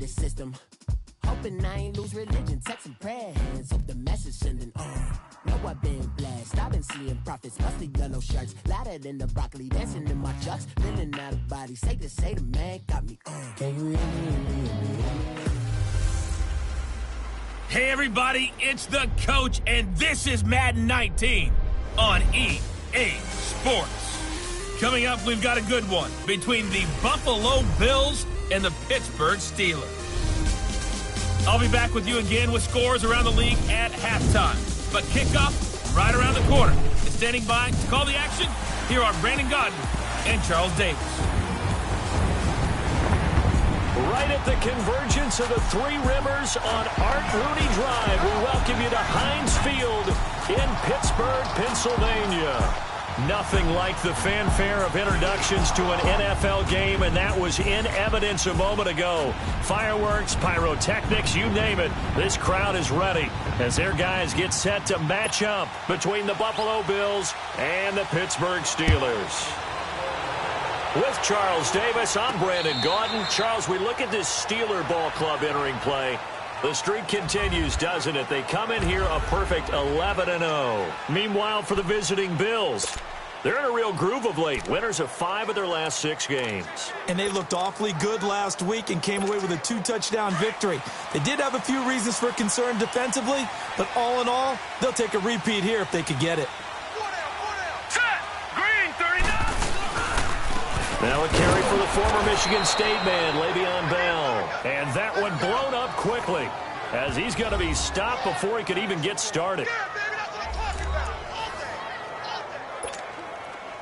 the system. Hoping I ain't lose religion, text and prayer hands. Hope the message sending on. Know I've been blessed. I've been seeing prophets, mostly yellow shirts. Louder than the broccoli, dancing in my chucks. Feeling out of body. Say the man got me on. Can you hear me? Hey everybody, it's the coach, and this is Madden 19 on EA Sports. Coming up, we've got a good one between the Buffalo Bills and the Pittsburgh Steelers. I'll be back with you again with scores around the league at halftime. But kickoff right around the corner. And standing by to call the action, here are Brandon Godden and Charles Davis. Right at the convergence of the Three Rivers on Art Rooney Drive, we welcome you to Heinz Field in Pittsburgh, Pennsylvania. Nothing like the fanfare of introductions to an NFL game, and that was in evidence a moment ago. Fireworks, pyrotechnics, you name it. This crowd is ready as their guys get set to match up between the Buffalo Bills and the Pittsburgh Steelers. With Charles Davis, I'm Brandon Gaudin. Charles, we look at this Steeler ball club entering play. The streak continues, doesn't it? They come in here a perfect 11-0. Meanwhile, for the visiting Bills, they're in a real groove of late. Winners of 5 of their last 6 games. And they looked awfully good last week and came away with a 2-touchdown victory. They did have a few reasons for concern defensively, but all in all, they'll take a repeat here if they could get it. Now a carry for the former Michigan State man, Le'Veon Bell. And that one blown up quickly as he's going to be stopped before he could even get started.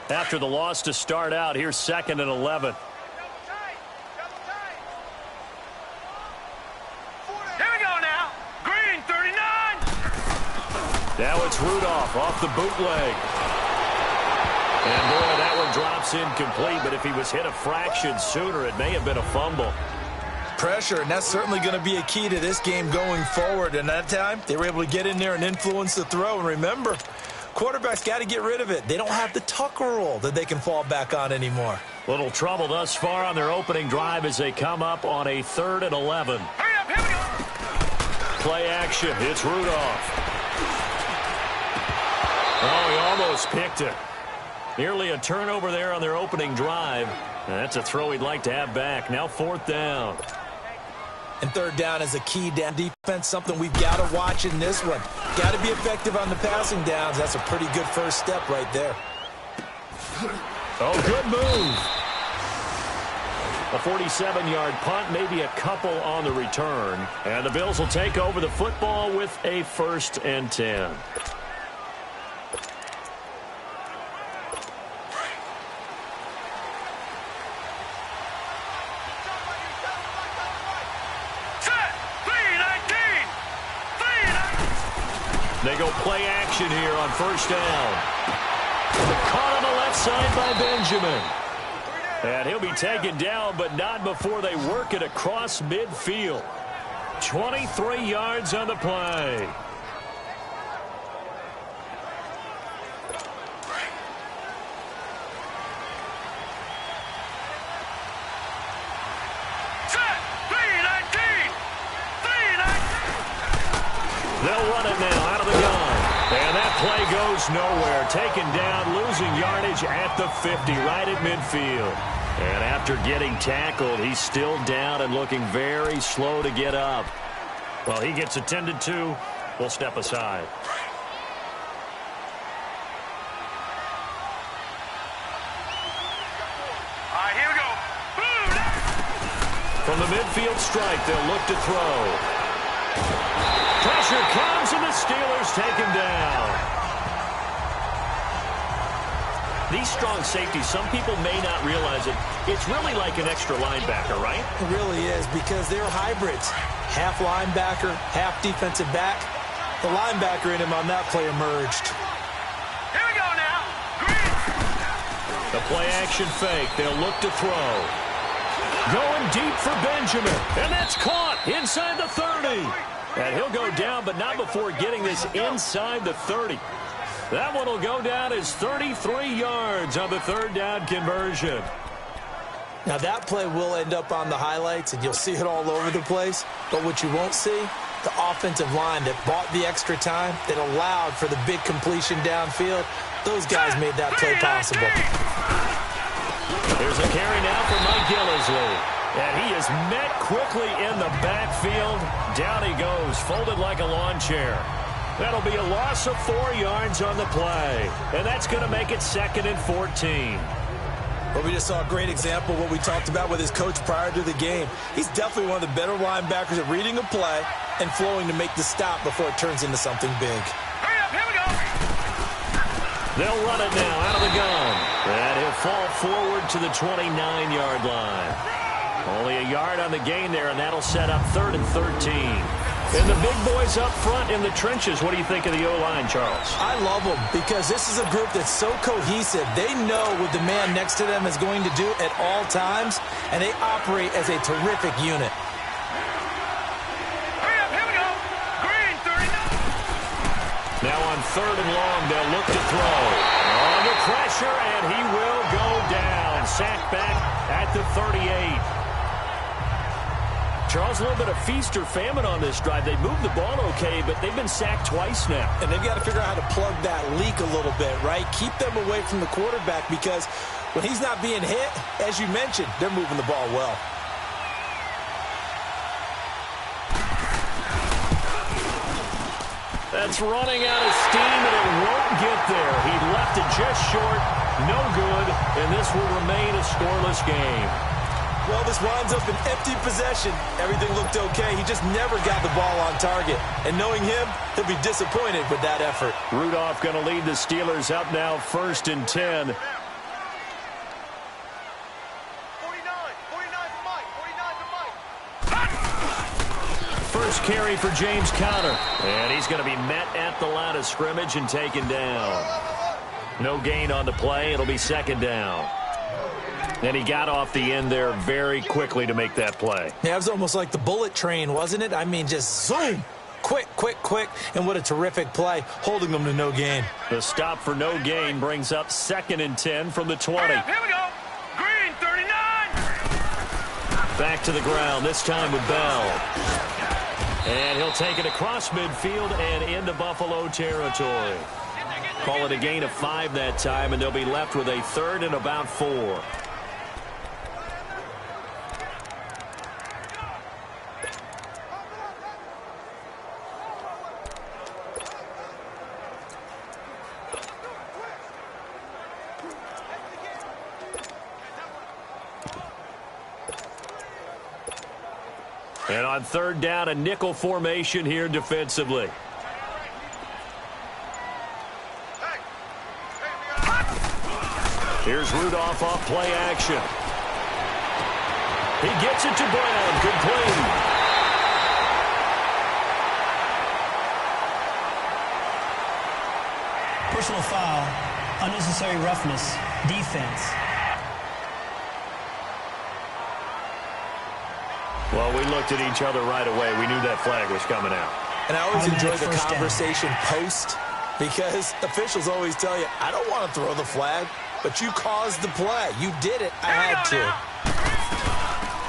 After the loss to start out, here's 2nd and 11. Here we go now. Green, 39. Now it's Rudolph off the bootleg. And boy, that one drops incomplete, but if he was hit a fraction sooner, it may have been a fumble. Pressure, and that's certainly going to be a key to this game going forward. And that time, they were able to get in there and influence the throw. And remember, quarterbacks got to get rid of it. They don't have the Tucker rule that they can fall back on anymore. Little trouble thus far on their opening drive as they come up on a 3rd and 11. Hurry up, here we go. Play action, it's Rudolph. Oh, he almost picked it. Nearly a turnover there on their opening drive. That's a throw he'd like to have back. Now 4th down. And 3rd down is a key down defense, something we've got to watch in this one. Got to be effective on the passing downs. That's a pretty good first step right there. Oh, good move. A 47-yard punt, maybe a couple on the return. And the Bills will take over the football with a 1st and 10. They go play action here on 1st down. Caught on the left side by Benjamin. And he'll be taken down, but not before they work it across midfield. 23 yards on the play. They'll run it now out of the gun. And that play goes nowhere. Taken down, losing yardage at the 50, right at midfield. And after getting tackled, he's still down and looking very slow to get up. Well, he gets attended to. We'll step aside. All right, here we go. From the midfield strike, they'll look to throw. Pressure comes, and the Steelers take him down. These strong safeties, some people may not realize it. It's really like an extra linebacker, right? It really is, because they're hybrids. Half linebacker, half defensive back. The linebacker in him on that play emerged. Here we go now. Green. The play action fake. They'll look to throw. Going deep for Benjamin. And that's caught inside the 30. And he'll go down, but not before getting this inside the 30. That one will go down as 33 yards on the 3rd down conversion. Now, that play will end up on the highlights, and you'll see it all over the place. But what you won't see, the offensive line that bought the extra time, that allowed for the big completion downfield, those guys made that play possible. There's a carry now for Mike Gillislee. And he is met quickly in the backfield. Down he goes, folded like a lawn chair. That'll be a loss of 4 yards on the play. And that's going to make it 2nd and 14. But we just saw a great example of what we talked about with his coach prior to the game. He's definitely one of the better linebackers at reading a play and flowing to make the stop before it turns into something big. Hurry up, here we go. They'll run it now out of the gun. And he'll fall forward to the 29-yard line. Only a yard on the gain there, and that'll set up 3rd and 13. And the big boys up front in the trenches. What do you think of the O-line, Charles? I love them because this is a group that's so cohesive. They know what the man next to them is going to do at all times, and they operate as a terrific unit. Hurry up, here we go. Green, 39. Now on 3rd and long, they'll look to throw. Under pressure, and he will go down. Sacked back at the 38. Charles, a little bit of feast or famine on this drive. They moved the ball okay, but they've been sacked twice now. And they've got to figure out how to plug that leak a little bit, right? Keep them away from the quarterback because when he's not being hit, as you mentioned, they're moving the ball well. That's running out of steam, and it won't get there. He left it just short, no good, and this will remain a scoreless game. Well, this winds up an empty possession. Everything looked okay. He just never got the ball on target. And knowing him, he'll be disappointed with that effort. Rudolph going to lead the Steelers up now 1st and 10. 49 for Mike, 49 for Mike. First carry for James Conner. And he's going to be met at the line of scrimmage and taken down. No gain on the play. It'll be 2nd down. And he got off the end there very quickly to make that play. Yeah, it was almost like the bullet train, wasn't it? I mean, just zoom. Quick, quick, quick. And what a terrific play, holding them to no gain. The stop for no gain brings up 2nd and 10 from the 20. Hurry up, here we go. Green, 39. Back to the ground, this time with Bell. And he'll take it across midfield and into Buffalo territory. Call it a gain of 5 that time, and they'll be left with a 3rd and about 4. And on 3rd down, a nickel formation here defensively. Here's Rudolph off play action. He gets it to Brown. Complete. Personal foul, unnecessary roughness, defense. Well, we looked at each other right away. We knew that flag was coming out. And I always enjoy the First down. conversation post because officials always tell you, I don't want to throw the flag, but you caused the play. You did it. I had to.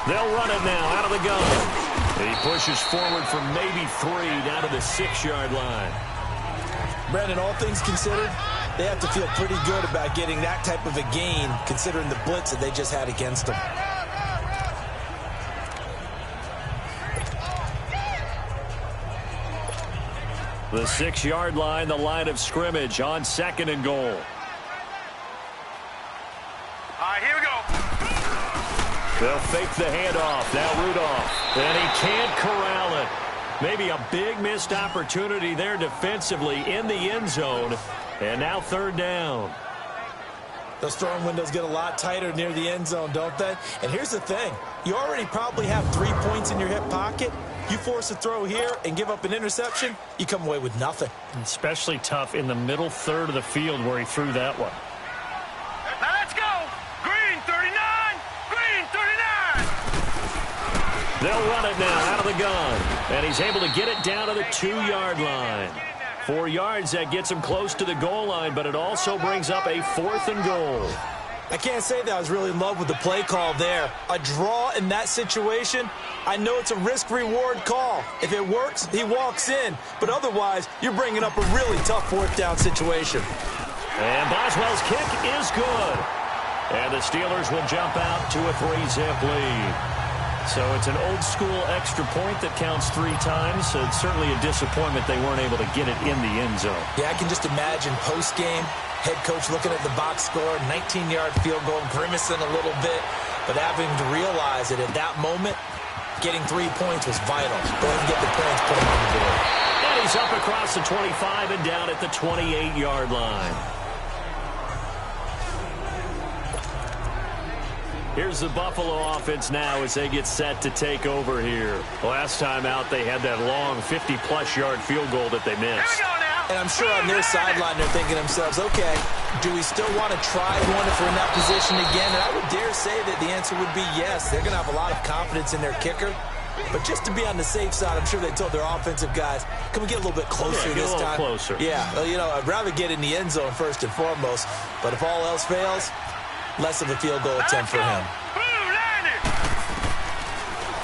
They'll run it now out of the gun. He pushes forward for maybe 3 down to the 6-yard line. Brandon, all things considered, they have to feel pretty good about getting that type of a gain considering the blitz that they just had against them. The 6-yard line, the line of scrimmage on 2nd and goal. All right, here we go. They'll fake the handoff. Now Rudolph. And he can't corral it. Maybe a big missed opportunity there defensively in the end zone. And now 3rd down. Those throwing windows get a lot tighter near the end zone, don't they? And here's the thing. You already probably have 3 points in your hip pocket. You force a throw here and give up an interception, you come away with nothing. Especially tough in the middle 3rd of the field where he threw that one. Now let's go. Green, 39. Green, 39. They'll run it now out of the gun. And he's able to get it down to the 2-yard line. 4 yards, that gets him close to the goal line, but it also brings up a 4th and goal. I can't say that I was really in love with the play call there. A draw in that situation, I know it's a risk-reward call. If it works, he walks in. But otherwise, you're bringing up a really tough fourth down situation. And Boswell's kick is good. And the Steelers will jump out to a 3-zip lead. So it's an old-school extra point that counts 3 times. So it's certainly a disappointment they weren't able to get it in the end zone. Yeah, I can just imagine post-game, head coach looking at the box score, 19-yard field goal, grimacing a little bit, but having to realize that at that moment, getting 3 points was vital. Go ahead and get the points, put them on the board. And he's up across the 25 and down at the 28-yard line. Here's the Buffalo offense now as they get set to take over here. Last time out, they had that long 50-plus yard field goal that they missed. And I'm sure on their sideline they're thinking to themselves, okay, do we still want to try one if we're in that position again? And I would dare say that the answer would be yes. They're going to have a lot of confidence in their kicker. But just to be on the safe side, I'm sure they told their offensive guys, can we get a little bit closer this time? Closer. Yeah, you know, I'd rather get in the end zone first and foremost. But if all else fails, less of a field goal attempt for him.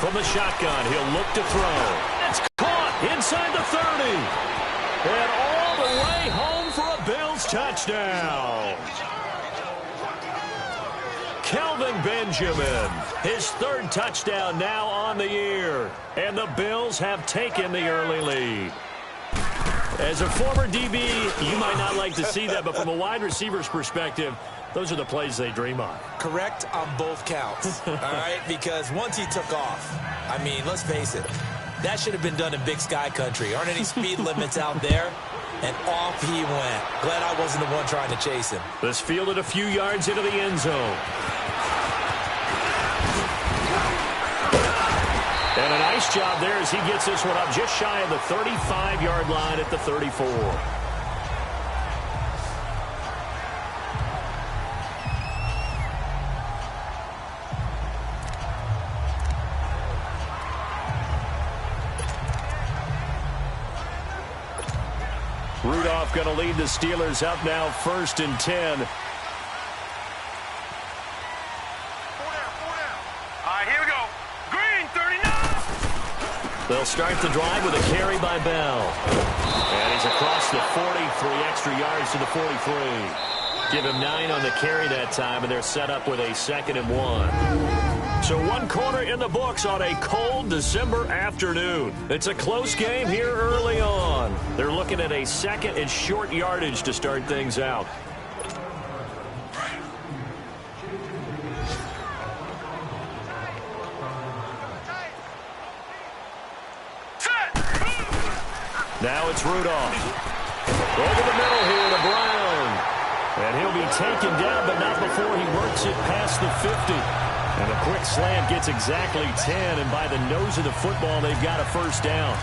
From the shotgun, he'll look to throw. It's caught inside the 30. And all the way home for a Bills touchdown. Kelvin Benjamin, his 3rd touchdown now on the year. And the Bills have taken the early lead. As a former DB, you might not like to see that, but from a wide receiver's perspective, those are the plays they dream of. Correct on both counts, all right? Because once he took off, I mean, let's face it, that should have been done in Big Sky Country. Aren't any speed limits out there? And off he went. Glad I wasn't the one trying to chase him. This fielded a few yards into the end zone. And a nice job there as he gets this one up just shy of the 35-yard line at the 34. Rudolph going to lead the Steelers up now 1st and 10. Here we go. Green, 39. They'll start the drive with a carry by Bell. And he's across the 40, 3 extra yards to the 43. Give him 9 on the carry that time, and they're set up with a 2nd and 1. So 1 quarter in the books on a cold December afternoon. It's a close game here early on. They're looking at a 2nd and short yardage to start things out. Now it's Rudolph. Over the middle here to Brown. And he'll be taken down, but not before he works it past the 50. And a quick slant gets exactly 10, and by the nose of the football, they've got a 1st down.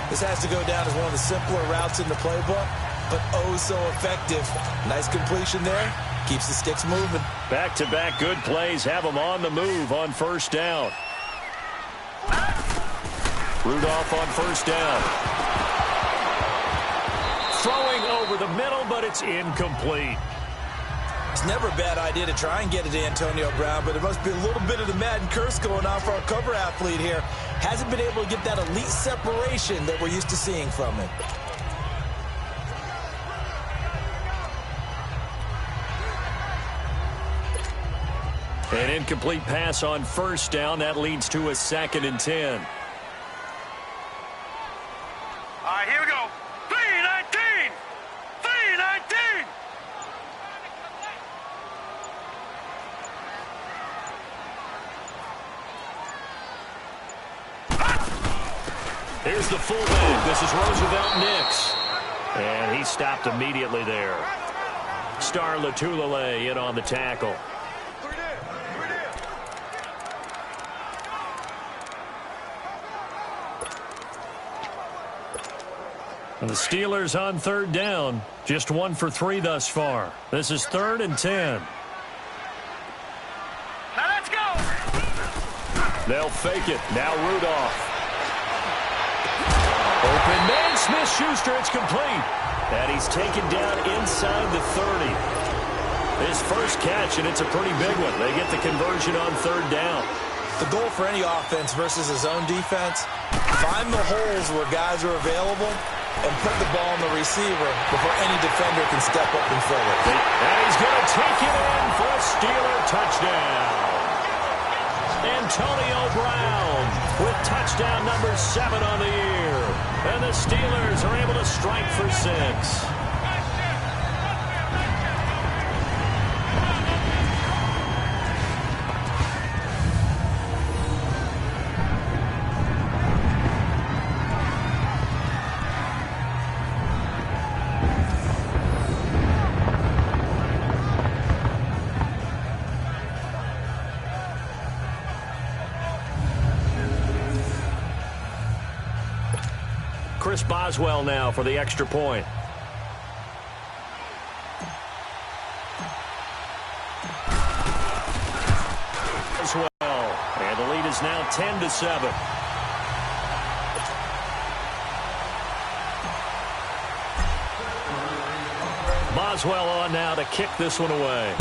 This has to go down as one of the simpler routes in the playbook, but oh so effective. Nice completion there. Keeps the sticks moving. Back-to-back good plays have them on the move on 1st down. Rudolph on 1st down. Throwing over the middle, but it's incomplete. It's never a bad idea to try and get it to Antonio Brown, but there must be a little bit of the Madden curse going on for our cover athlete here. Hasn't been able to get that elite separation that we're used to seeing from him. An incomplete pass on 1st down. That leads to a 2nd and 10. Here we go. 3-19. 3-19. Here's the fullback. This is Roosevelt Nix. And he stopped immediately there. Star Latulele in on the tackle. And the Steelers on 3rd down. Just 1 for 3 thus far. This is 3rd and 10. Now let's go. They'll fake it. Now Rudolph. Open man, Smith-Schuster. It's complete. And he's taken down inside the 30. His first catch, and it's a pretty big one. They get the conversion on third down. The goal for any offense versus his own defense, find the holes where guys are available and put the ball on the receiver before any defender can step up and fill it. And he's going to take it in for a Steeler touchdown. Antonio Brown with touchdown number 7 on the year. And the Steelers are able to strike for 6. Chris Boswell now for the extra point. Boswell, and the lead is now 10-7. Boswell on now to kick this one away.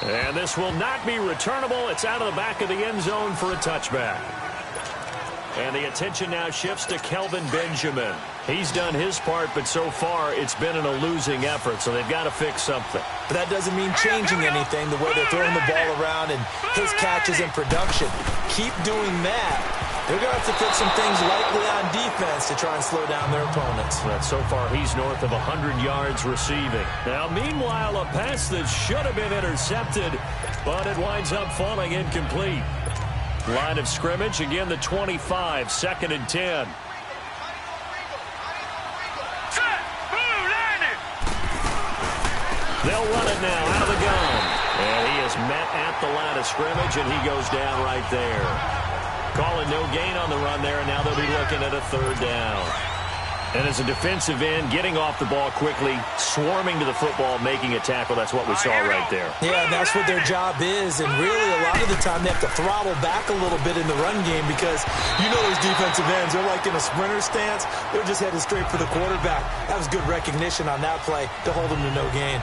And this will not be returnable. It's out of the back of the end zone for a touchback. And the attention now shifts to Kelvin Benjamin. He's done his part, but so far it's been in a losing effort, so they've got to fix something. But that doesn't mean changing anything, the way they're throwing the ball around and his catches and production. Keep doing that. They're going to have to fix some things likely on defense to try and slow down their opponents. But so far, he's north of 100 yards receiving. Now, meanwhile, a pass that should have been intercepted, but it winds up falling incomplete. Line of scrimmage, again, the 25, 2nd and 10. They'll run it now out of the gun. And he is met at the line of scrimmage, and he goes down right there. Calling no gain on the run there, and now they'll be looking at a third down. And as a defensive end, getting off the ball quickly, swarming to the football, making a tackle, that's what we saw right there. Yeah, and that's what their job is, and really a lot of the time they have to throttle back a little bit in the run game because you know those defensive ends, they're like in a sprinter stance, they're just headed straight for the quarterback. That was good recognition on that play to hold them to no gain.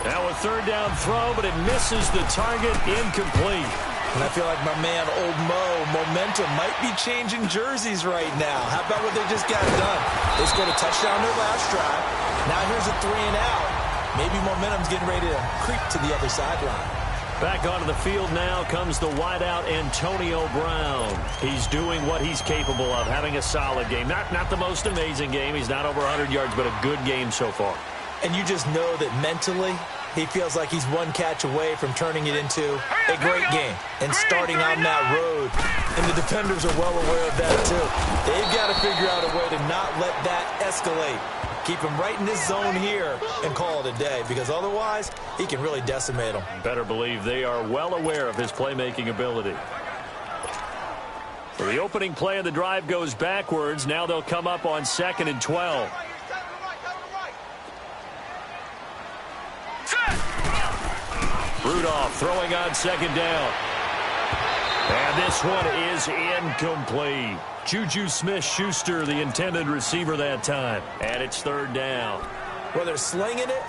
Now a third down throw, but it misses the target, incomplete. And I feel like my man, Old Mo, momentum might be changing jerseys right now. How about what they just got done? They scored a touchdown their last drive. Now here's a 3 and out. Maybe momentum's getting ready to creep to the other sideline. Back onto the field now comes the wideout Antonio Brown. He's doing what he's capable of, having a solid game. Not the most amazing game. He's not over 100 yards, but a good game so far. And you just know that mentally, he feels like he's one catch away from turning it into a great game and starting on that road. And the defenders are well aware of that, too. They've got to figure out a way to not let that escalate. Keep him right in this zone here and call it a day, because otherwise he can really decimate them. Better believe they are well aware of his playmaking ability. So the opening play of the drive goes backwards. Now they'll come up on 2nd and 12. Rudolph throwing on 2nd down. And this one is incomplete. Juju Smith-Schuster, the intended receiver that time. And it's 3rd down. Well, they're slinging it,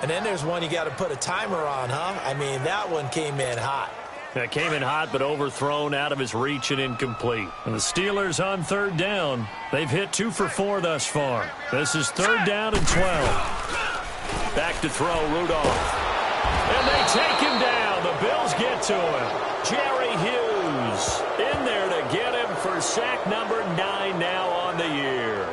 and then there's one you got to put a timer on, huh? I mean, that one came in hot. That came in hot, but overthrown, out of his reach, and incomplete. And the Steelers on 3rd down. They've hit 2 for 4 thus far. This is 3rd down and 12. Back to throw, Rudolph. And they take him down. The Bills get to him. Jerry Hughes in there to get him for sack number 9 now on the year.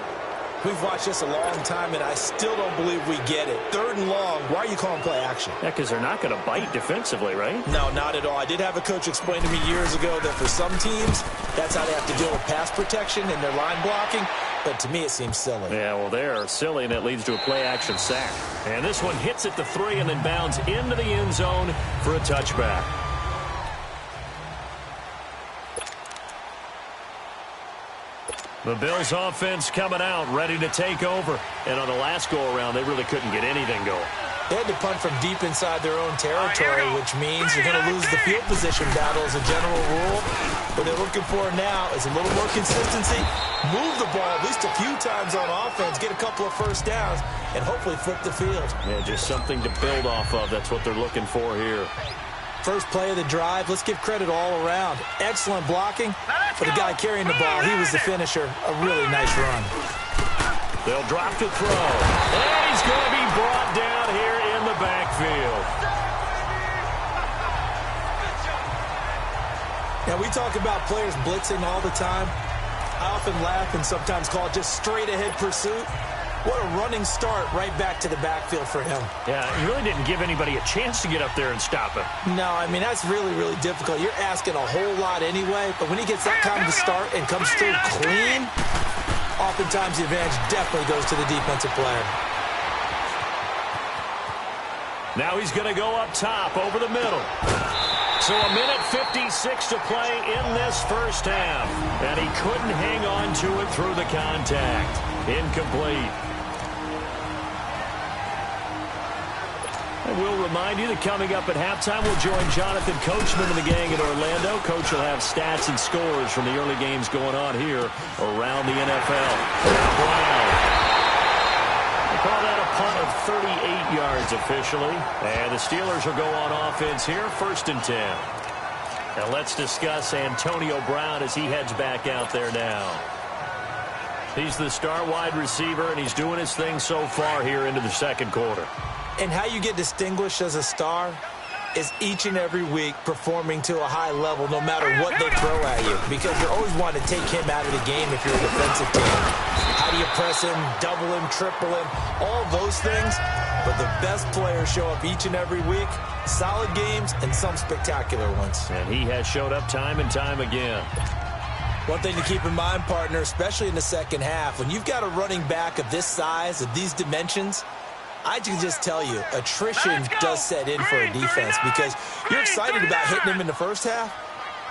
We've watched this a long time, and I still don't believe we get it. 3rd and long, why are you calling play action? Yeah, because they're not going to bite defensively, right? No, not at all. I did have a coach explain to me years ago that for some teams, that's how they have to deal with pass protection and their line blocking. But to me, it seems silly. Yeah, well, they're silly, and it leads to a play-action sack. And this one hits at the 3 and then bounds into the end zone for a touchback. The Bills offense coming out, ready to take over. And on the last go-around, they really couldn't get anything going. They had to punt from deep inside their own territory, which means you're going to lose the field position battle as a general rule. What they're looking for now is a little more consistency, move the ball at least a few times on offense, get a couple of first downs, and hopefully flip the field. Yeah, just something to build off of. That's what they're looking for here. First play of the drive, let's give credit all around. Excellent blocking for the guy carrying the ball. He was the finisher. A really nice run. They'll drop to throw. And he's going to be brought down here in the backfield. Now, we talk about players blitzing all the time. I often laugh and sometimes call it just straight-ahead pursuit. What a running start right back to the backfield for him. Yeah, he really didn't give anybody a chance to get up there and stop him. No, I mean, that's really, really difficult. You're asking a whole lot anyway, but when he gets that kind of a start and comes through clean, oftentimes the advantage definitely goes to the defensive player. Now he's going to go up top over the middle. So a minute 56 to play in this first half. And he couldn't hang on to it through the contact. Incomplete. And we'll remind you that coming up at halftime, we'll join Jonathan Coachman and the gang in Orlando. Coach will have stats and scores from the early games going on here around the NFL. Now Brown. They call that a punt of 38 yards officially. And the Steelers will go on offense here, 1st and 10. Now let's discuss Antonio Brown as he heads back out there now. He's the star wide receiver, and he's doing his thing so far here into the second quarter. And how you get distinguished as a star is each and every week performing to a high level no matter what they throw at you, because you're always wanting to take him out of the game if you're a defensive team. How do you press him, double him, triple him, all those things? But the best players show up each and every week, solid games and some spectacular ones. And he has showed up time and time again. One thing to keep in mind, partner, especially in the second half, when you've got a running back of this size, of these dimensions, I can just tell you, attrition does set in for a defense because you're excited about hitting him in the first half.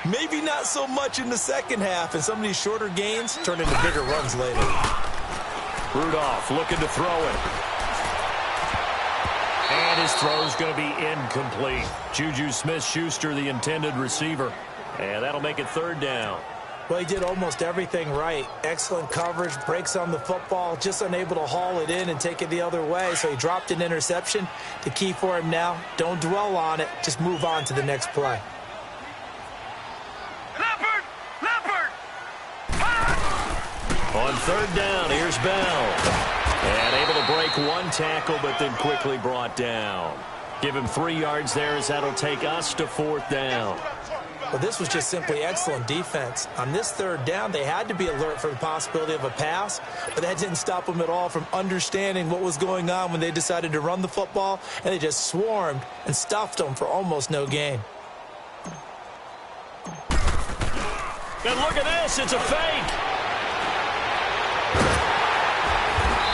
Maybe not so much in the second half, and some of these shorter gains turn into bigger runs later. Rudolph looking to throw it. And his throw's going to be incomplete. Juju Smith-Schuster, the intended receiver. And that'll make it 3rd down. Well, he did almost everything right. Excellent coverage, breaks on the football, just unable to haul it in and take it the other way. So he dropped an interception. The key for him now, don't dwell on it. Just move on to the next play. Leopard! On 3rd down, here's Bell. And able to break one tackle, but then quickly brought down. Give him 3 yards there as that'll take us to 4th down. Well, this was just simply excellent defense. On this 3rd down, they had to be alert for the possibility of a pass, but that didn't stop them at all from understanding what was going on when they decided to run the football, and they just swarmed and stuffed them for almost no gain. And look at this, it's a fake.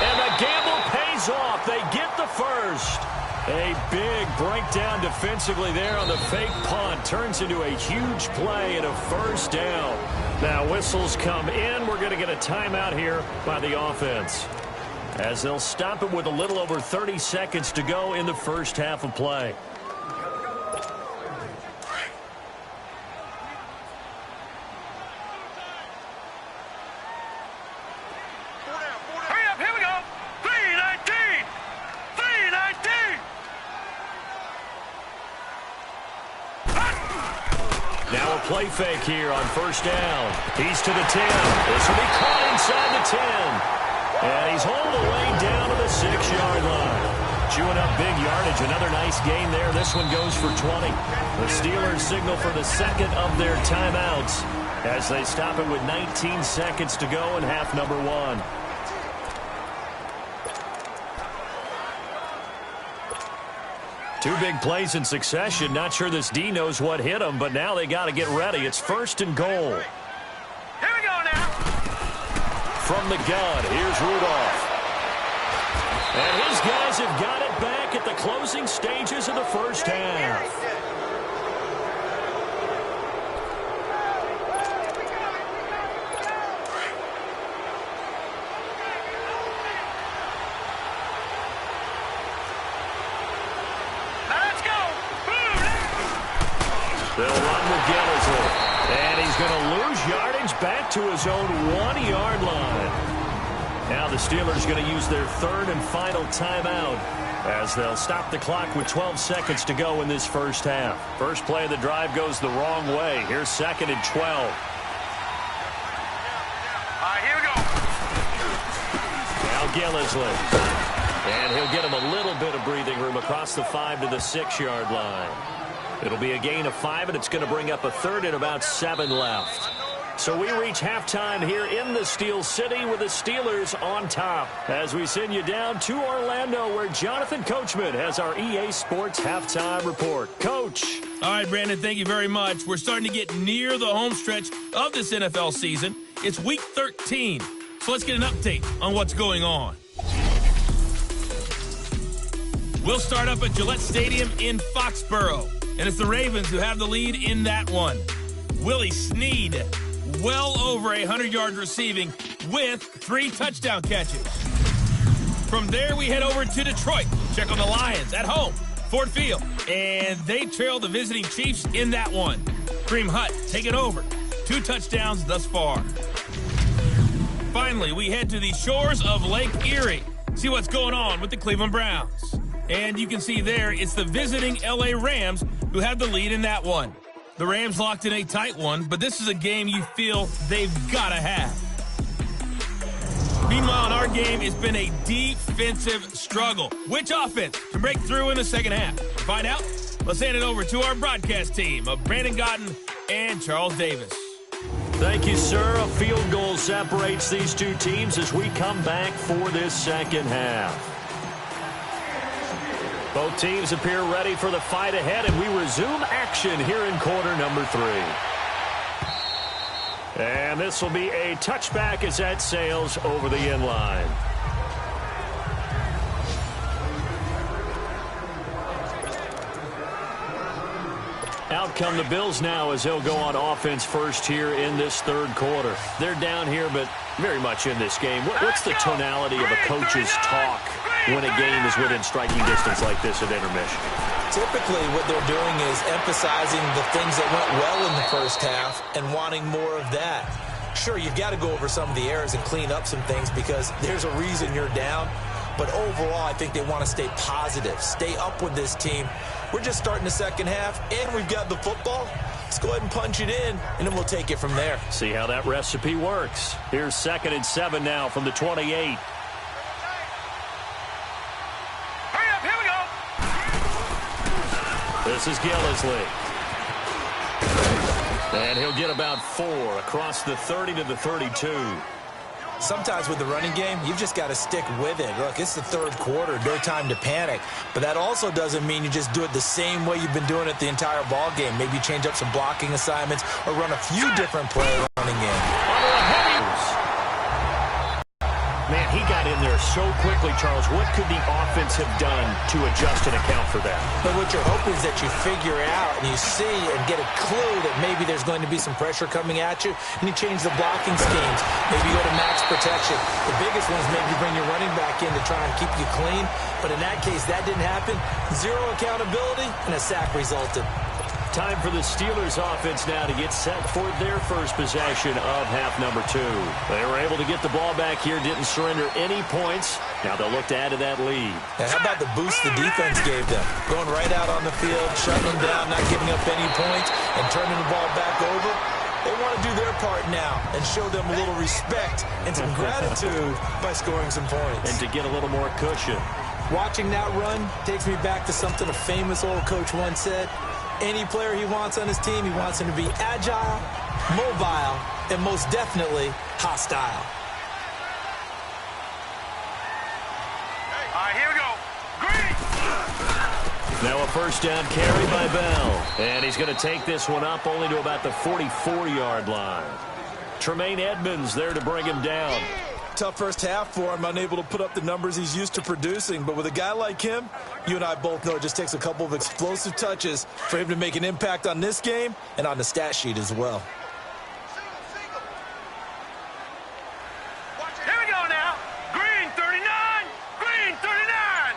And the gamble pays off. They get the first. A big breakdown defensively there on the fake punt. Turns into a huge play and a 1st down. Now whistles come in. We're going to get a timeout here by the offense, as they'll stop it with a little over 30 seconds to go in the first half of play. Hurry up, here we go. 3:19. 3:19. Now a play fake here on 1st down. He's to the 10. This will be caught inside the 10. And he's hauled away down to the 6-yard line. Chewing up big yardage. Another nice gain there. This one goes for 20. The Steelers signal for the 2nd of their timeouts as they stop it with 19 seconds to go in half number 1. Two big plays in succession. Not sure this D knows what hit him, but now they got to get ready. It's 1st and goal. Here we go now. From the gun, here's Rudolph. And his guys have got it back at the closing stages of the first half. Gillisley. And he's going to lose yardage back to his own 1-yard line. Now the Steelers going to use their third and final timeout as they'll stop the clock with 12 seconds to go in this first half. First play of the drive goes the wrong way. Here's 2nd and 12. All right, here we go. Now Gillisley. And he'll get him a little bit of breathing room across the 5 to the 6-yard line. It'll be a gain of 5, and it's going to bring up a third and about 7 left. So we reach halftime here in the Steel City with the Steelers on top as we send you down to Orlando where Jonathan Coachman has our EA Sports Halftime Report. Coach. All right, Brandon, thank you very much. We're starting to get near the home stretch of this NFL season. It's Week 13, so let's get an update on what's going on. We'll start up at Gillette Stadium in Foxborough, and it's the Ravens who have the lead in that one. Willie Snead, well over 100 yards receiving with 3 touchdown catches. From there, we head over to Detroit. Check on the Lions at home, Ford Field, and they trail the visiting Chiefs in that one. Kareem Hunt taking over. 2 touchdowns thus far. Finally, we head to the shores of Lake Erie. See what's going on with the Cleveland Browns. And you can see there, it's the visiting LA Rams who have the lead in that one. The Rams locked in a tight one, but this is a game you feel they've got to have. Meanwhile, in our game, it's been a defensive struggle. Which offense can break through in the second half? To find out, let's hand it over to our broadcast team of Brandon Gotten and Charles Davis. Thank you, sir. A field goal separates these two teams as we come back for this second half. Both teams appear ready for the fight ahead, and we resume action here in quarter number 3. And this will be a touchback as that sails over the end line. Out come the Bills now as they'll go on offense first here in this third quarter. They're down here, but very much in this game. What's the tonality of a coach's talk when a game is within striking distance like this at intermission? Typically, what they're doing is emphasizing the things that went well in the first half and wanting more of that. Sure, you've got to go over some of the errors and clean up some things because there's a reason you're down. But overall, I think they want to stay positive, stay up with this team. We're just starting the second half, and we've got the football. Let's go ahead and punch it in, and then we'll take it from there. See how that recipe works. Here's 2nd and 7 now from the 28. Hurry up, here we go. This is Gillisley. And he'll get about 4 across the 30 to the 32. Sometimes with the running game, you've just got to stick with it. Look, it's the third quarter, no time to panic. But that also doesn't mean you just do it the same way you've been doing it the entire ball game. Maybe change up some blocking assignments or run a few different play running game. Man, he got in there so quickly, Charles. What could the offense have done to adjust and account for that? But what you're hoping is that you figure out and you see and get a clue that maybe there's going to be some pressure coming at you, and you change the blocking schemes. Maybe you go to max protection. The biggest one is maybe you bring your running back in to try and keep you clean. But in that case, that didn't happen. 0 accountability, and a sack resulted. Time for the Steelers offense now to get set for their first possession of half number 2. They were able to get the ball back here, didn't surrender any points. Now they'll look to add to that lead. And how about the boost the defense gave them? Going right out on the field, shutting them down, not giving up any points, and turning the ball back over. They want to do their part now and show them a little respect and some gratitude by scoring some points. And to get a little more cushion. Watching that run takes me back to something a famous old coach once said. Any player he wants on his team, he wants him to be agile, mobile, and most definitely hostile. All right, here we go. Green. Now a first down carry by Bell. And he's going to take this one up only to about the 44-yard line. Tremaine Edmonds there to bring him down. Tough first half for him, unable to put up the numbers he's used to producing. But with a guy like him, you and I both know it just takes a couple of explosive touches for him to make an impact on this game and on the stat sheet as well. Here we go now. Green 39. Green 39.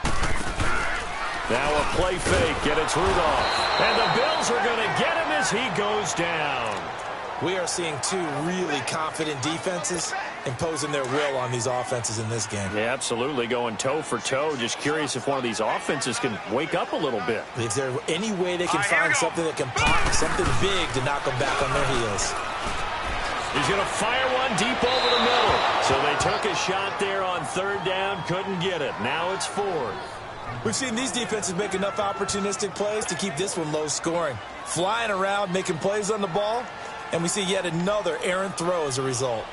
Now a play fake, and it's Rudolph. And the Bills are going to get him as he goes down. We are seeing two really confident defenses imposing their will on these offenses in this game. Yeah, absolutely, going toe for toe. Just curious if one of these offenses can wake up a little bit. Is there any way they can find something that can pop, something big to knock them back on their heels? He's going to fire one deep over the middle. So they took a shot there on third down, couldn't get it. Now it's fourth. We've seen these defenses make enough opportunistic plays to keep this one low scoring. Flying around, making plays on the ball, and we see yet another errant throw as a result.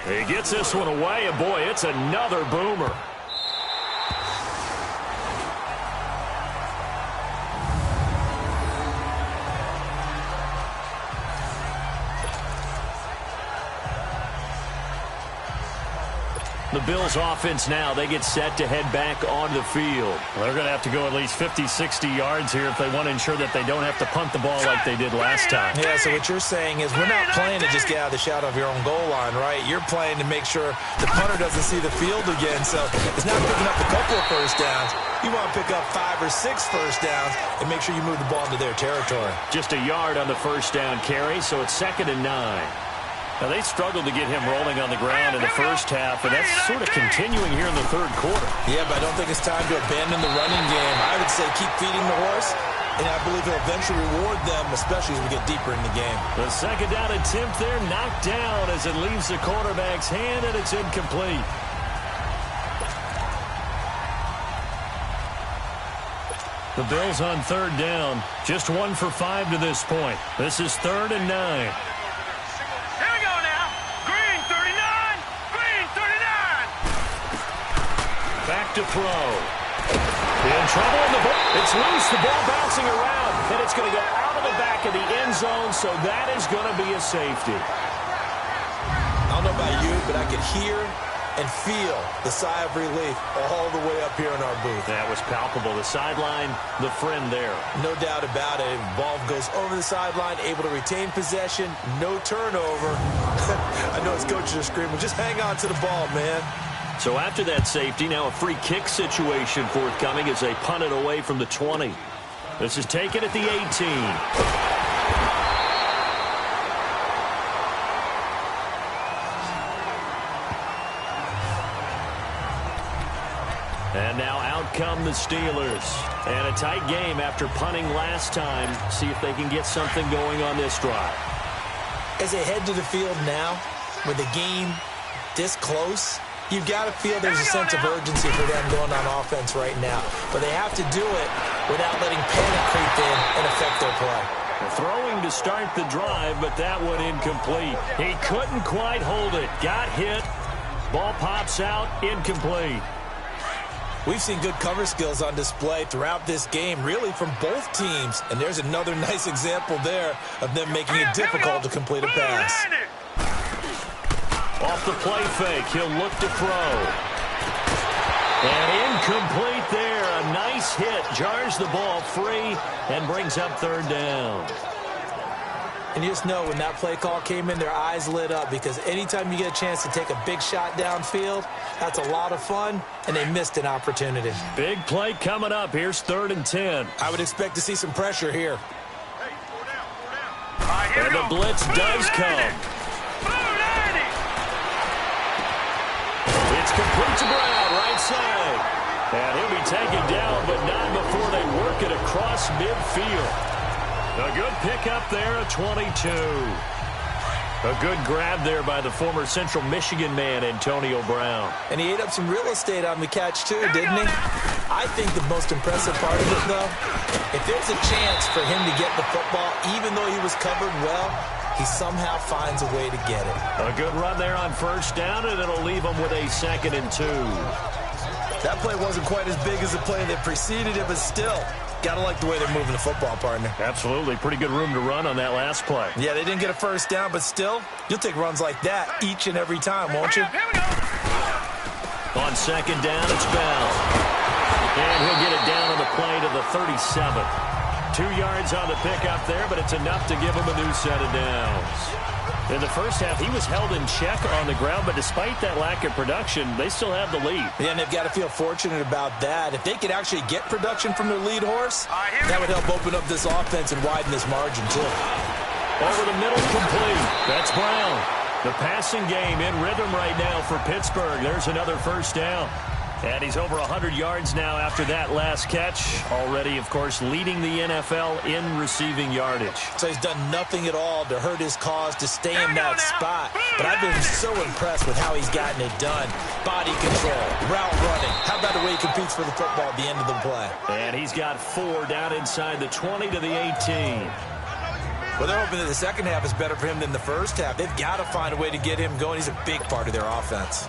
He gets this one away, and boy, it's another boomer. The Bills offense now, they get set to head back on the field. They're going to have to go at least 50, 60 yards here if they want to ensure that they don't have to punt the ball like they did last time. Yeah, so what you're saying is we're not playing to just get out of the shadow of your own goal line, right? You're playing to make sure the punter doesn't see the field again. So it's not picking up a couple of first downs. You want to pick up 5 or 6 first downs and make sure you move the ball into their territory. Just a yard on the first down carry, so it's 2nd and 9. Now, they struggled to get him rolling on the ground in the first half, and that's sort of continuing here in the third quarter. Yeah, but I don't think it's time to abandon the running game. I would say keep feeding the horse, and I believe he'll eventually reward them, especially as we get deeper in the game. The second down attempt there knocked down as it leaves the quarterback's hand, and it's incomplete. The Bills on third down, just 1 for 5 to this point. This is 3rd and 9. Back to throw. In trouble in the ball. It's loose. The ball bouncing around. And it's going to go out of the back of the end zone, so that is going to be a safety. I don't know about you, but I could hear and feel the sigh of relief all the way up here in our booth. That was palpable. The sideline, the friend there. No doubt about it. Ball goes over the sideline, able to retain possession, no turnover. I know his coaches are screaming, just hang on to the ball, man. So after that safety, now a free kick situation forthcoming as they punt it away from the 20. This is taken at the 18. And now out come the Steelers. And a tight game after punting last time. See if they can get something going on this drive. As they head to the field now, with the game this close, you've got to feel there's a sense of urgency for them going on offense right now. But they have to do it without letting panic creep in and affect their play. Throwing to start the drive, but that one incomplete. He couldn't quite hold it. Got hit. Ball pops out. Incomplete. We've seen good cover skills on display throughout this game, really from both teams. And there's another nice example there of them making it difficult to complete a pass. Off the play fake, he'll look to throw. And incomplete there. A nice hit. Jars the ball free and brings up 3rd down. And you just know when that play call came in, their eyes lit up because anytime you get a chance to take a big shot downfield, that's a lot of fun, and they missed an opportunity. Big play coming up. Here's 3rd and 10. I would expect to see some pressure here. And the blitz does come. It's complete to Brown, right side. And he'll be taken down, but not before they work it across midfield. A good pickup there at 22. A good grab there by the former Central Michigan man, Antonio Brown. And he ate up some real estate on the catch, too, didn't he? I think the most impressive part of it, though, if there's a chance for him to get the football, even though he was covered well, he somehow finds a way to get it. A good run there on 1st down, and it'll leave him with a 2nd and 2. That play wasn't quite as big as the play that preceded it, but still, got to like the way they're moving the football, partner. Absolutely. Pretty good room to run on that last play. Yeah, they didn't get a 1st down, but still, you'll take runs like that each and every time, won't you? On 2nd down, it's Bell. And he'll get it down on the play to the 37. 2 yards on the pickup there, but it's enough to give him a new set of downs. In the first half, he was held in check on the ground, but despite that lack of production, they still have the lead. Yeah, and they've got to feel fortunate about that. If they could actually get production from their lead horse, that would help open up this offense and widen this margin, too. Over the middle, complete. That's Brown. The passing game in rhythm right now for Pittsburgh. There's another first down. And he's over 100 yards now after that last catch. Already, of course, leading the NFL in receiving yardage. So he's done nothing at all to hurt his cause, to stay in that spot. But I've been so impressed with how he's gotten it done. Body control, route running. How about the way he competes for the football at the end of the play? And he's got 4 down inside the 20 to the 18. Well, they're hoping that the second half is better for him than the first half. They've got to find a way to get him going. He's a big part of their offense.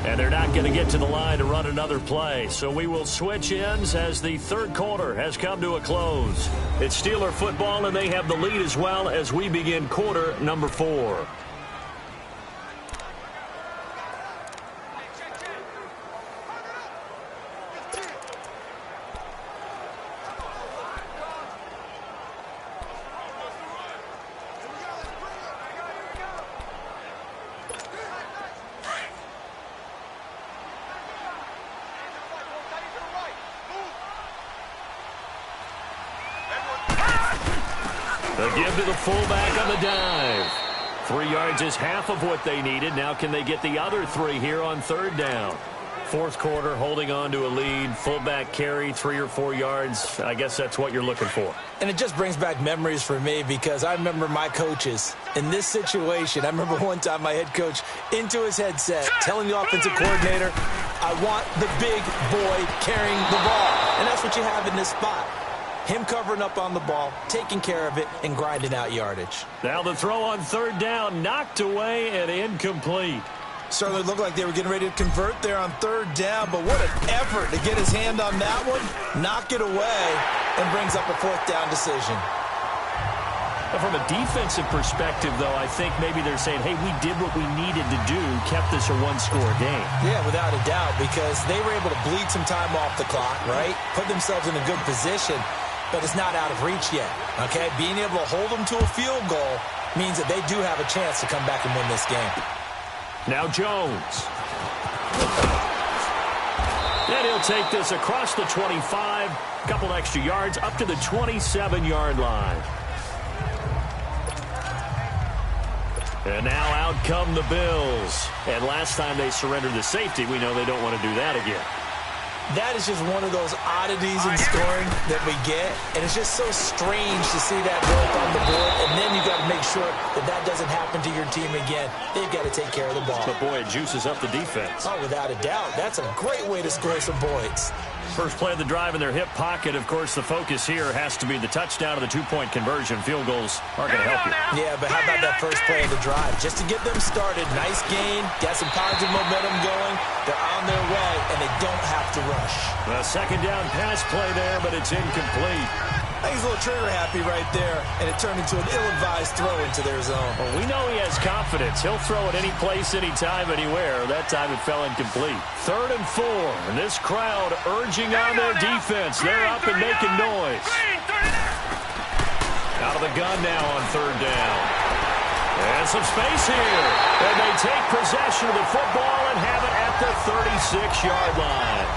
And they're not going to get to the line to run another play. So we will switch ends as the third quarter has come to a close. It's Steeler football, and they have the lead as well as we begin quarter number 4. The give to the fullback on the dive. 3 yards is half of what they needed. Now can they get the other 3 here on third down? Fourth quarter, holding on to a lead. Fullback carry, 3 or 4 yards. I guess that's what you're looking for. And it just brings back memories for me because I remember my coaches in this situation. I remember one time my head coach into his headset telling the offensive coordinator, I want the big boy carrying the ball. And that's what you have in this spot. Him covering up on the ball, taking care of it, and grinding out yardage. Now the throw on third down, knocked away and incomplete. Certainly looked like they were getting ready to convert there on third down, but what an effort to get his hand on that one, knock it away, and brings up a fourth down decision. From a defensive perspective, though, I think maybe they're saying, hey, we did what we needed to do, kept this a one-score game. Yeah, without a doubt, because they were able to bleed some time off the clock, right? Put themselves in a good position, but it's not out of reach yet, okay? Being able to hold them to a field goal means that they do have a chance to come back and win this game. Now Jones. And he'll take this across the 25, a couple extra yards, up to the 27-yard line. And now out come the Bills. And last time they surrendered the safety, we know they don't want to do that again. That is just one of those oddities in scoring that we get. And it's just so strange to see that go up on the board. And then you got to make sure that that doesn't happen to your team again. They've got to take care of the ball. But, boy, it juices up the defense. Oh, without a doubt. That's a great way to score some points. First play of the drive in their hip pocket. Of course, the focus here has to be the touchdown of the two-point conversion. Field goals aren't going to help you. Yeah, but how about that first play of the drive? Just to get them started. Nice gain. Got some positive momentum going. They're on their way, and they don't have to rush. A second down pass play there, but it's incomplete. I think he's a little trigger happy right there, and it turned into an ill-advised throw into their zone. Well, we know he has confidence. He'll throw it any place, anytime, anywhere. That time it fell incomplete. 3rd and 4, and this crowd urging on their defense. They're up and making noise. Out of the gun now on 3rd down. And some space here. And they take possession of the football and have it at the 36-yard line.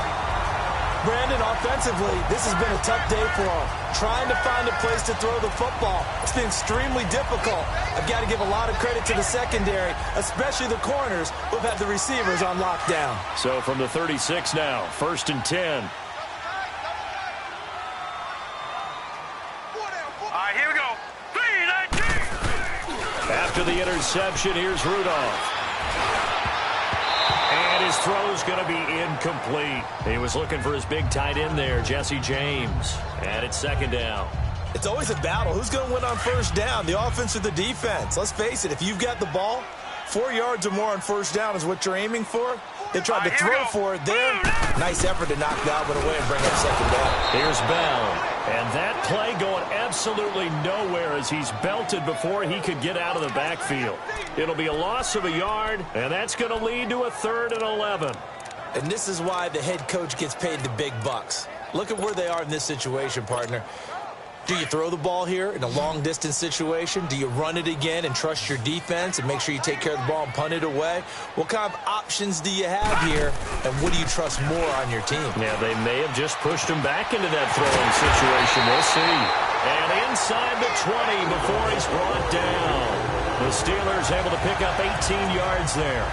Brandon, offensively, this has been a tough day for them. Trying to find a place to throw the football. It's been extremely difficult. I've got to give a lot of credit to the secondary, especially the corners who've had the receivers on lockdown. So from the 36 now, 1st and 10. Here we go. 3-19. After the interception, here's Rudolph. And his throw's going to be incomplete. He was looking for his big tight end there, Jesse James. And it's 2nd down. It's always a battle. Who's going to win on 1st down, the offense or the defense? Let's face it, if you've got the ball, 4 yards or more on 1st down is what you're aiming for. They tried to throw for it there. Nice effort to knock that one away and bring up 2nd down. Here's Bell. And that play going absolutely nowhere as he's belted before he could get out of the backfield. It'll be a loss of a yard, and that's going to lead to a 3rd and 11. And this is why the head coach gets paid the big bucks. Look at where they are in this situation, partner. Do you throw the ball here in a long-distance situation? Do you run it again and trust your defense and make sure you take care of the ball and punt it away? What kind of options do you have here, and what do you trust more on your team? Yeah, they may have just pushed him back into that throwing situation. We'll see. And inside the 20 before he's brought down. The Steelers able to pick up 18 yards there.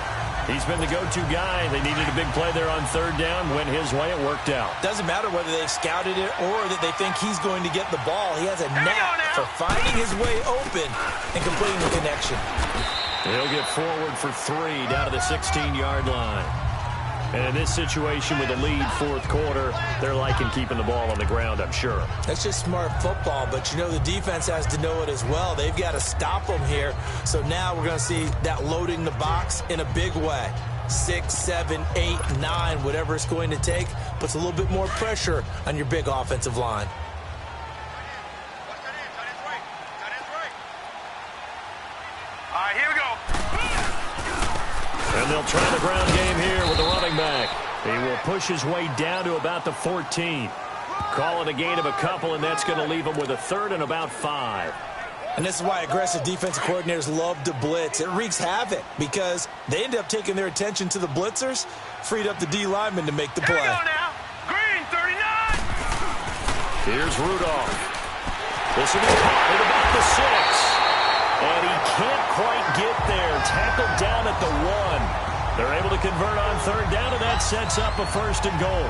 He's been the go-to guy. They needed a big play there on 3rd down. Went his way. It worked out. Doesn't matter whether they've scouted it or that they think he's going to get the ball. He has a knack for finding his way open and completing the connection. He'll get forward for 3 down to the 16-yard line. And in this situation with a lead 4th quarter, they're liking keeping the ball on the ground, I'm sure. That's just smart football, but you know the defense has to know it as well. They've got to stop them here. So now we're going to see that loading the box in a big way. 6, 7, 8, 9, whatever it's going to take, puts a little bit more pressure on your big offensive line. All right, here we go. And they'll try the ground game here with the running back. He will push his way down to about the 14. Call it a gain of a couple, and that's going to leave him with a 3rd and about 5. And this is why aggressive defensive coordinators love to blitz. It wreaks havoc because they end up taking their attention to the blitzers, freed up the D lineman to make the play. Here we go now. Green, 39. Here's Rudolph. This will be caught at about the 6. And he can't quite get there. Tackled down at the 1. They're able to convert on 3rd down, and that sets up a 1st and goal.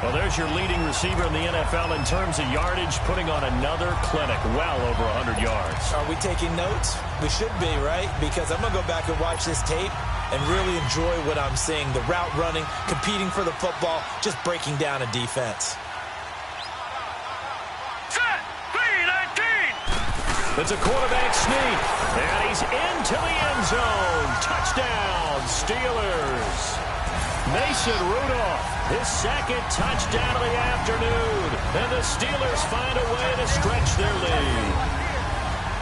Well, there's your leading receiver in the NFL in terms of yardage, putting on another clinic, well over 100 yards. Are we taking notes? We should be, right? Because I'm going to go back and watch this tape and really enjoy what I'm seeing. The route running, competing for the football, just breaking down a defense. It's a quarterback sneak, and he's into the end zone. Touchdown, Steelers. Mason Rudolph, his 2nd touchdown of the afternoon. And the Steelers find a way to stretch their lead.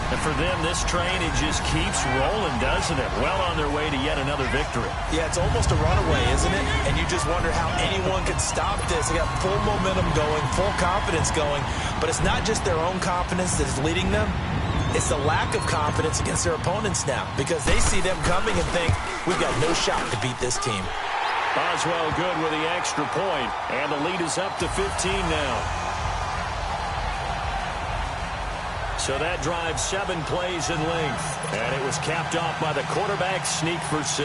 And for them, this train, it just keeps rolling, doesn't it? Well on their way to yet another victory. Yeah, it's almost a runaway, isn't it? And you just wonder how anyone could stop this. They got full momentum going, full confidence going. But it's not just their own confidence that is leading them. It's the lack of confidence against their opponents now because they see them coming and think, we've got no shot to beat this team. Boswell good with the extra point, and the lead is up to 15 now. So that drive 7 plays in length, and it was capped off by the quarterback sneak for 6.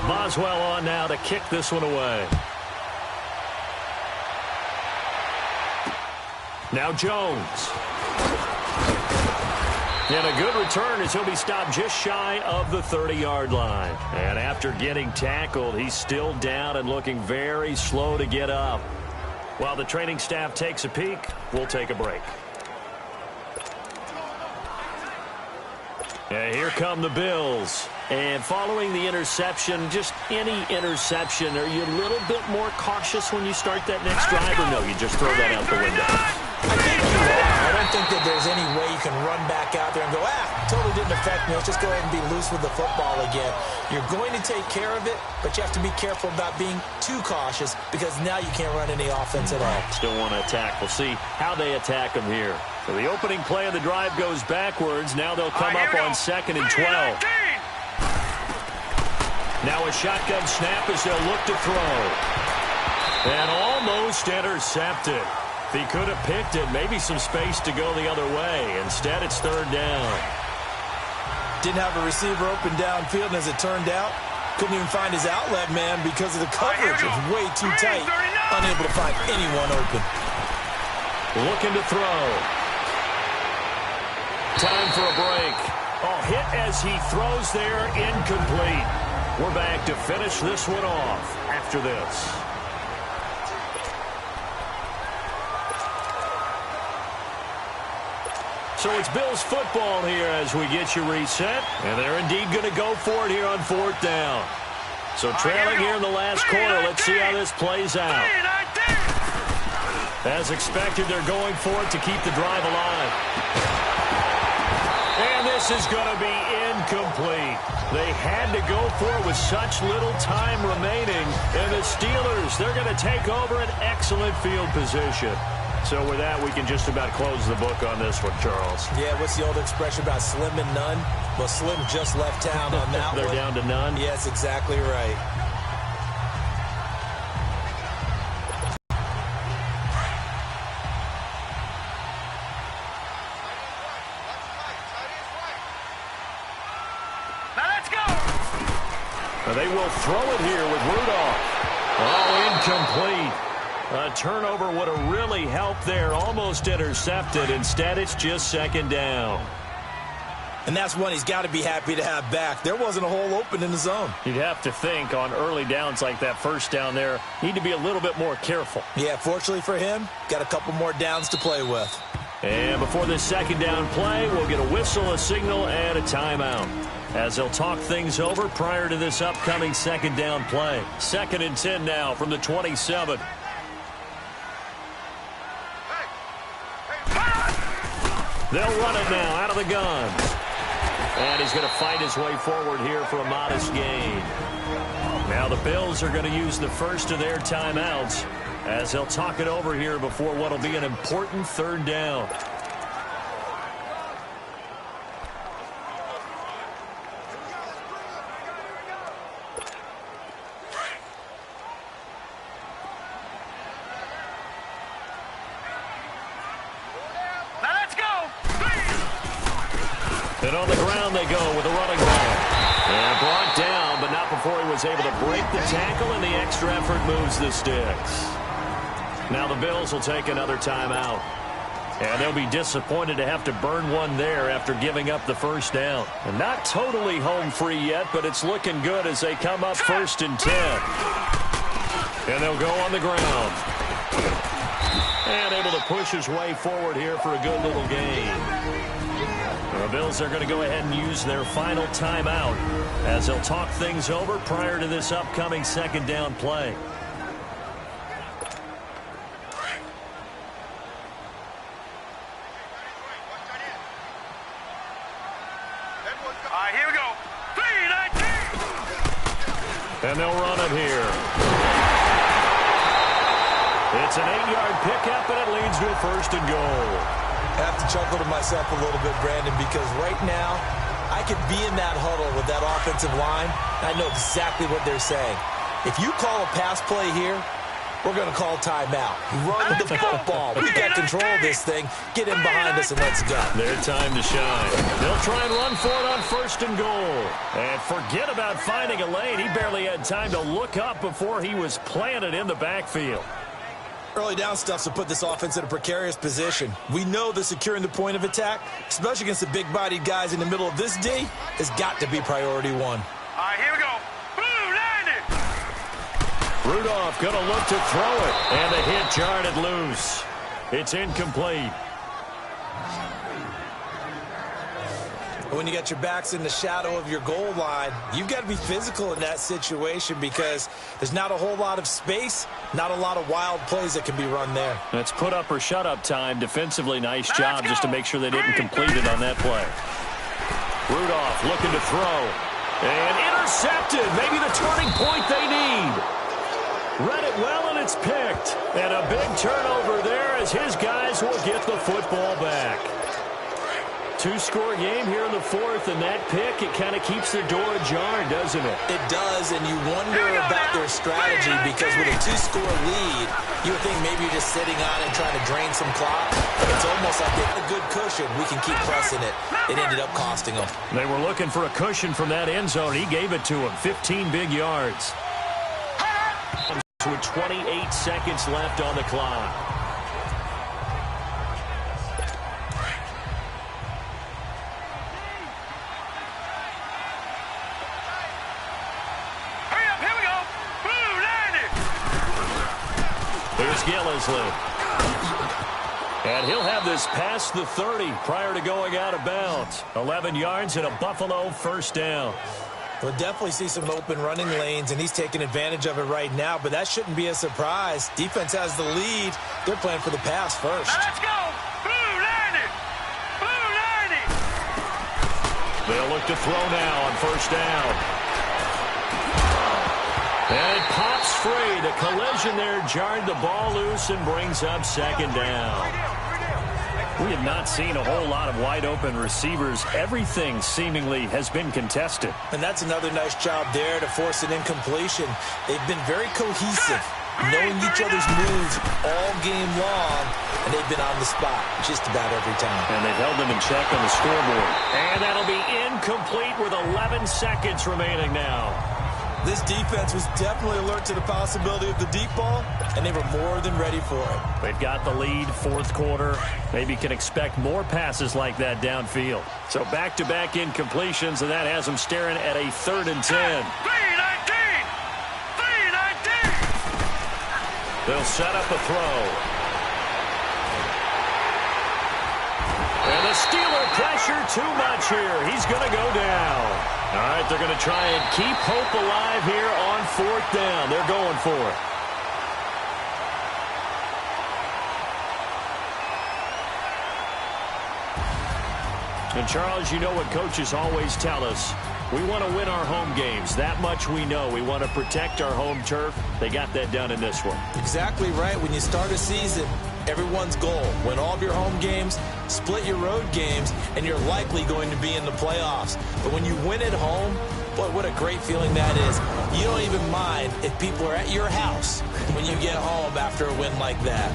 Boswell on now to kick this one away. Now Jones. And a good return as he'll be stopped just shy of the 30-yard line. And after getting tackled, he's still down and looking very slow to get up. While the training staff takes a peek, we'll take a break. And here come the Bills. And following the interception, just any interception, are you a little bit more cautious when you start that next drive, or no, you just throw that out the window? I think you are. I don't think that there's any way you can run back out there and go, totally didn't affect me. Let's just go ahead and be loose with the football again. You're going to take care of it, but you have to be careful about being too cautious because now you can't run any offense at all. Still want to attack. We'll see how they attack them here. So the opening play of the drive goes backwards. Now they'll come up on 2nd and 12. Now a shotgun snap as they'll look to throw. And almost intercepted. If he could have picked it, maybe some space to go the other way. Instead, it's 3rd down. Didn't have a receiver open downfield, and as it turned out, couldn't even find his outlet man because of the coverage. It was way too tight. Unable to find anyone open. Looking to throw. Time for a break. Oh, hit as he throws there, incomplete. We're back to finish this one off after this. So it's Bills football here as we get you reset. And they're indeed going to go for it here on 4th down. So trailing here in the last quarter. Let's see how this plays out. As expected, they're going for it to keep the drive alive. And this is going to be incomplete. They had to go for it with such little time remaining. And the Steelers, they're going to take over an excellent field position. So with that, we can just about close the book on this one, Charles. Yeah, what's the old expression about slim and none? Well, Slim just left town on that They're one. down to none? Yes, exactly right. Now let's go. They will throw it here with Rudolph. Oh, incomplete. A turnover would have really helped there. Almost intercepted. Instead, it's just second down. And that's one he's got to be happy to have back. There wasn't a hole open in the zone. You'd have to think on early downs like that first down there, need to be a little bit more careful. Yeah, fortunately for him, got a couple more downs to play with. And before this second down play, we'll get a whistle, a signal, and a timeout, as they'll talk things over prior to this upcoming second down play. 2nd and 10 now from the 27. They'll run it now out of the gun. And he's going to fight his way forward here for a modest gain. Now the Bills are going to use the first of their timeouts as they'll talk it over here before what will be an important third down. And on the ground they go with a running ball. And brought down, but not before he was able to break the tackle, and the extra effort moves the sticks. Now the Bills will take another timeout. And they'll be disappointed to have to burn one there after giving up the first down. And not totally home free yet, but it's looking good as they come up 1st and 10. And they'll go on the ground. And able to push his way forward here for a good little gain. The Bills are going to go ahead and use their final timeout as they'll talk things over prior to this upcoming second down play. Here we go. 3-19. And they'll run it here. It's an 8-yard pickup, and it leads to a 1st and goal. I have to chuckle to myself a little bit, Brandon, because right now I could be in that huddle with that offensive line. I know exactly what they're saying. If you call a pass play here, we're going to call timeout. Run the football. We got control of this thing. Get in behind us and let's go. Their time to shine. They'll try and run for it on 1st and goal. And forget about finding a lane. He barely had time to look up before he was planted in the backfield. Early down stuffs will put this offense in a precarious position. We know that securing the point of attack, especially against the big-bodied guys in the middle of this D, has got to be priority one. All right, here we go. Blue, landed. Rudolph going to look to throw it. And the hit jarred it loose. It's incomplete. When you got your backs in the shadow of your goal line, you've got to be physical in that situation because there's not a whole lot of space, not a lot of wild plays that can be run there. That's put up or shut up time. Defensively, nice job just to make sure they didn't complete it on that play. Rudolph looking to throw. And intercepted. Maybe the turning point they need. Read it well, and it's picked. And a big turnover there as his guys will get the football back. 2-score game here in the 4th, and that pick, it kind of keeps the door ajar, doesn't it? It does, and you wonder about their strategy because with a 2-score lead, you would think maybe you're just sitting on it trying to drain some clock. It's almost like they had a good cushion. We can keep pressing it. It ended up costing them. They were looking for a cushion from that end zone. He gave it to him. 15 big yards. With 28 seconds left on the clock. Here's Gillisley. And he'll have this past the 30 prior to going out of bounds. 11 yards and a Buffalo 1st down. We'll definitely see some open running lanes, and he's taking advantage of it right now, but that shouldn't be a surprise. Defense has the lead. They're playing for the pass first. Now let's go. Blue line it. Blue line it. They'll look to throw now on first down. And it pops free. The collision there jarred the ball loose and brings up second down. We have not seen a whole lot of wide-open receivers. Everything seemingly has been contested. And that's another nice job there to force an incompletion. They've been very cohesive, knowing each other's moves all game long, and they've been on the spot just about every time. And they've held them in check on the scoreboard. And that'll be incomplete with 11 seconds remaining now. This defense was definitely alert to the possibility of the deep ball, and they were more than ready for it. They've got the lead, fourth quarter. Maybe can expect more passes like that downfield. So back-to-back incompletions, and that has them staring at a 3rd and 10. 3-19. 3-19. They'll set up a throw. And the Steeler pressure too much here. He's going to go down. All right, they're going to try and keep hope alive here on 4th down. They're going for it. And, Charles, you know what coaches always tell us. We want to win our home games. That much we know. We want to protect our home turf. They got that done in this one. Exactly right. When you start a season, everyone's goal: win all of your home games, split your road games, and you're likely going to be in the playoffs. But when you win at home, boy, what a great feeling that is. You don't even mind if people are at your house when you get home after a win like that.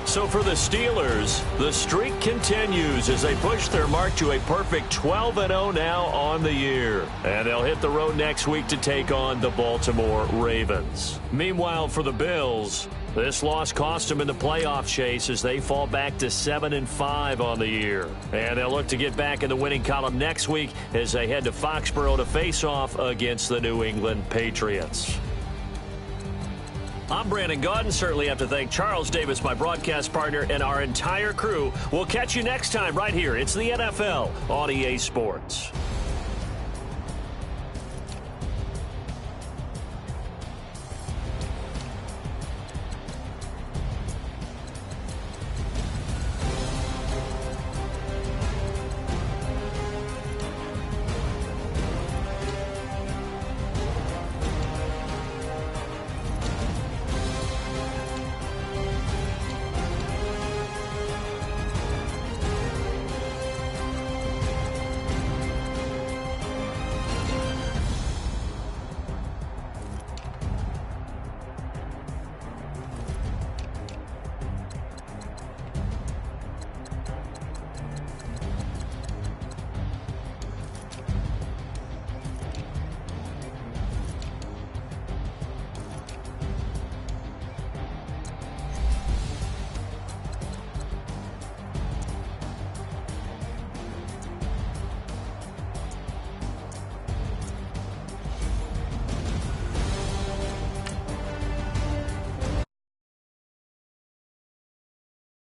So for the Steelers, the streak continues as they push their mark to a perfect 12-0 now on the year. And they'll hit the road next week to take on the Baltimore Ravens. Meanwhile, for the Bills, this loss cost them in the playoff chase as they fall back to 7-5 on the year. And they'll look to get back in the winning column next week as they head to Foxborough to face off against the New England Patriots. I'm Brandon Gaudin. Certainly have to thank Charles Davis, my broadcast partner, and our entire crew. We'll catch you next time right here. It's the NFL on EA Sports.